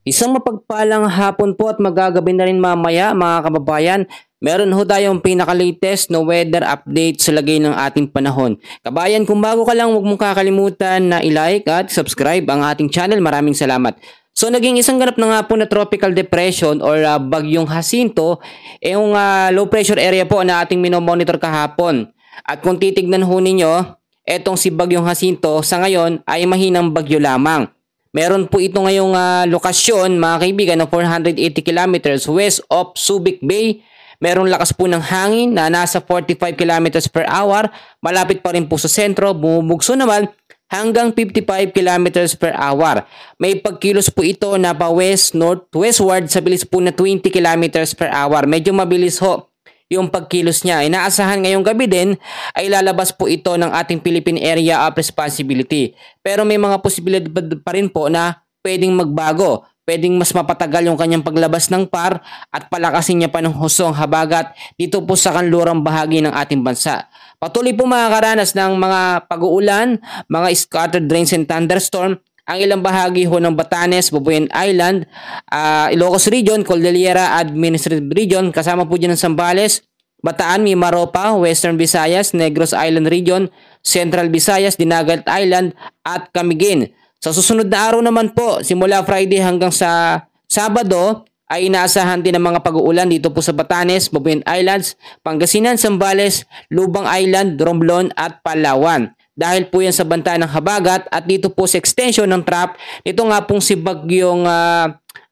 Isang mapagpalang hapon po at magagabi na rin mamaya mga kababayan. Meron ho tayong pinaka-latest na weather update sa lagay ng ating panahon. Kabayan, kung bago ka lang, huwag mong kakalimutan na i-like at subscribe ang ating channel. Maraming salamat. So naging isang ganap na nga po na tropical depression or bagyong Jacinto, yung low pressure area po na ating minomonitor kahapon. At kung titignan ho ninyo, etong si bagyong Jacinto sa ngayon ay mahinang bagyo lamang. Meron po ito ngayong lokasyon mga kaibigan ng 480 kilometers west of Subic Bay. Meron lakas po ng hangin na nasa 45 kilometers per hour. Malapit pa rin po sa sentro. Bumubugso naman hanggang 55 kilometers per hour. May pagkilos po ito na pa west northwestward sa bilis po na 20 kilometers per hour. Medyo mabilis ho yung pagkilos niya. Inaasahan ngayong gabi din ay lalabas po ito ng ating Philippine Area of Responsibility. Pero may mga posibilidad pa rin po na pwedeng magbago. Pwedeng mas mapatagal yung kanyang paglabas ng PAR at palakasin niya pa ng husong habagat dito po sa kanlurang bahagi ng ating bansa. Patuloy po makakaranas ng mga pag-uulan, mga scattered rains and thunderstorm ang ilang bahagi ho ng Batanes, Bubuyan Island, Ilocos Region, Cordillera Administrative Region, kasama po dyan ng Zambales, Bataan, Mimaropa, Western Visayas, Negros Island Region, Central Visayas, Dinagat Island, at Camiguin. Sa susunod na araw naman po, simula Friday hanggang sa Sabado, ay inaasahan din ng mga pag-uulan dito po sa Batanes, Bubuyan Islands, Pangasinan, Zambales, Lubang Island, Romblon, at Palawan. Dahil po yan sa banta ng habagat at dito po sa extension ng trap, ito nga pong si bagyong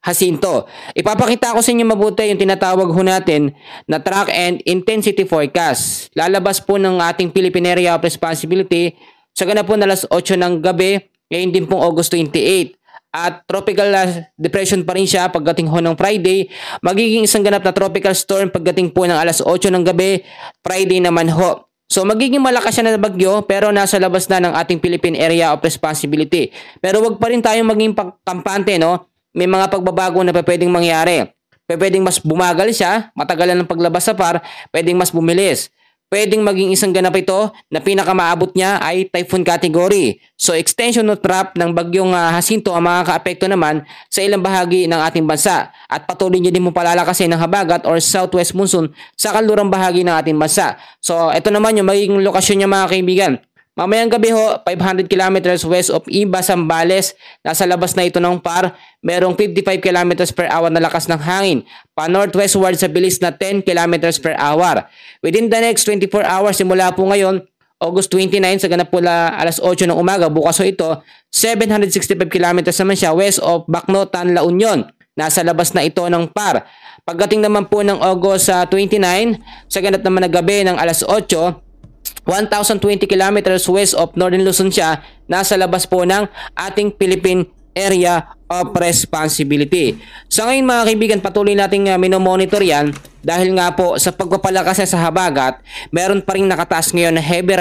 Jacinto. Ipapakita ko sa inyo mabuti yung tinatawag ho natin na track and intensity forecast. Lalabas po ng ating Philippine Area of Responsibility sa ganap po na alas 8 ng gabi, ngayon din pong August 28. At tropical depression pa rin siya pagdating ho ng Friday. Magiging isang ganap na tropical storm pagdating po ng alas 8 ng gabi, Friday naman ho. So magiging malakas siya na bagyo pero nasa labas na ng ating Philippine Area of Responsibility. Pero wag pa rin tayong maging kampante, no? May mga pagbabago na pwedeng mangyari. Pwedeng mas bumagal siya, matagalan ng paglabas sa PAR, pwedeng mas bumilis. Pwedeng maging isang ganap ito na pinakamaabot niya ay typhoon category. So extension of trap ng bagyong Jacinto ang makakaapekto naman sa ilang bahagi ng ating bansa at patuloy niya din mo palalakasin ng habagat or southwest monsoon sa kanlurang bahagi ng ating bansa. So ito naman yung magiging lokasyon niya mga kaibigan. Mamayang gabi ho, 500 kilometers west of Iba, Zambales. Nasa labas na ito ng PAR. Merong 55 kilometers per hour na lakas ng hangin. Pa-northwestward sa bilis na 10 kilometers per hour. Within the next 24 hours, simula po ngayon, August 29, sa ganap po alas 8 ng umaga, bukas ho ito, 765 kilometers naman siya west of Bacnotan, La Union. Nasa labas na ito ng PAR. Pagdating naman po ng August 29, sa ganap naman na gabi ng alas 8, 1,020 kilometers west of Northern Luzon siya, nasa labas po ng ating Philippine Area of Responsibility. So ngayon mga kaibigan, patuloy nating minomonitor yan dahil nga po sa pagpapalakas sa habagat, meron pa rin nakataas ngayon na heavy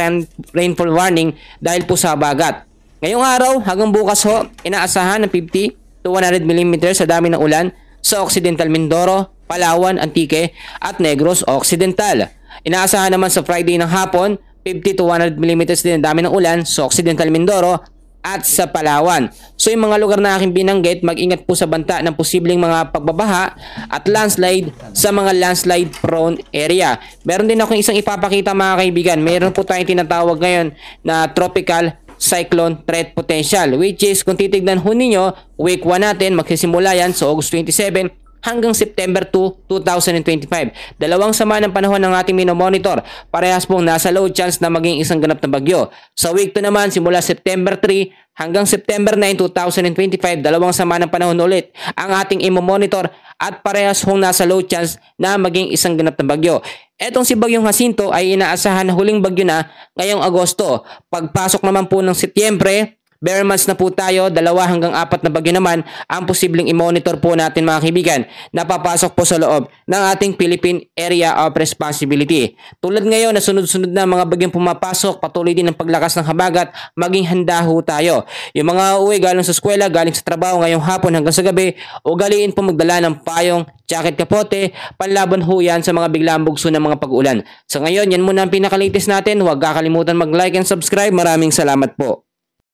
rainfall warning dahil po sa habagat. Ngayong araw hanggang bukas ho, inaasahan ng 50 to 100 mm sa dami ng ulan sa Occidental Mindoro, Palawan, Antique at Negros Occidental. Inaasahan naman sa Friday ng hapon, 50 to 100 mm din ang dami ng ulan sa Occidental Mindoro at sa Palawan. So yung mga lugar na aking binanggit, mag-ingat po sa banta ng posibleng mga pagbabaha at landslide sa mga landslide prone area. Meron din akong isang ipapakita mga kaibigan. Meron po tayong tinatawag ngayon na tropical cyclone threat potential, which is kung titignan ho ninyo, week 1 natin, magsisimula yan sa August 27 hanggang September 2, 2025. Dalawang sama ng panahon ng ating minomonitor. Parehas pong nasa low chance na maging isang ganap na bagyo. Sa week 2 naman, simula September 3 hanggang September 9, 2025, dalawang sama ng panahon ulit ang ating imomonitor at parehas pong nasa low chance na maging isang ganap na bagyo. Etong si bagyong Jacinto ay inaasahan na huling bagyo na ngayong Agosto. Pagpasok naman po ng Setyembre, bare months na po tayo, 2 hanggang 4 na bagyo naman ang posibleng i-monitor po natin mga kaibigan na papasok po sa loob ng ating Philippine Area of Responsibility. Tulad ngayon na sunod-sunod na mga bagyong pumapasok, patuloy din ang paglakas ng habagat, maging handa ho tayo. Yung mga uwi galing sa eskwela, galing sa trabaho ngayong hapon hanggang sa gabi, ugaliin po magdala ng payong, jacket, kapote, panlaban ho yan sa mga biglang bugso ng mga pag-ulan. So ngayon, yan muna ang pinaka-latest natin. Huwag kakalimutan mag-like and subscribe. Maraming salamat po.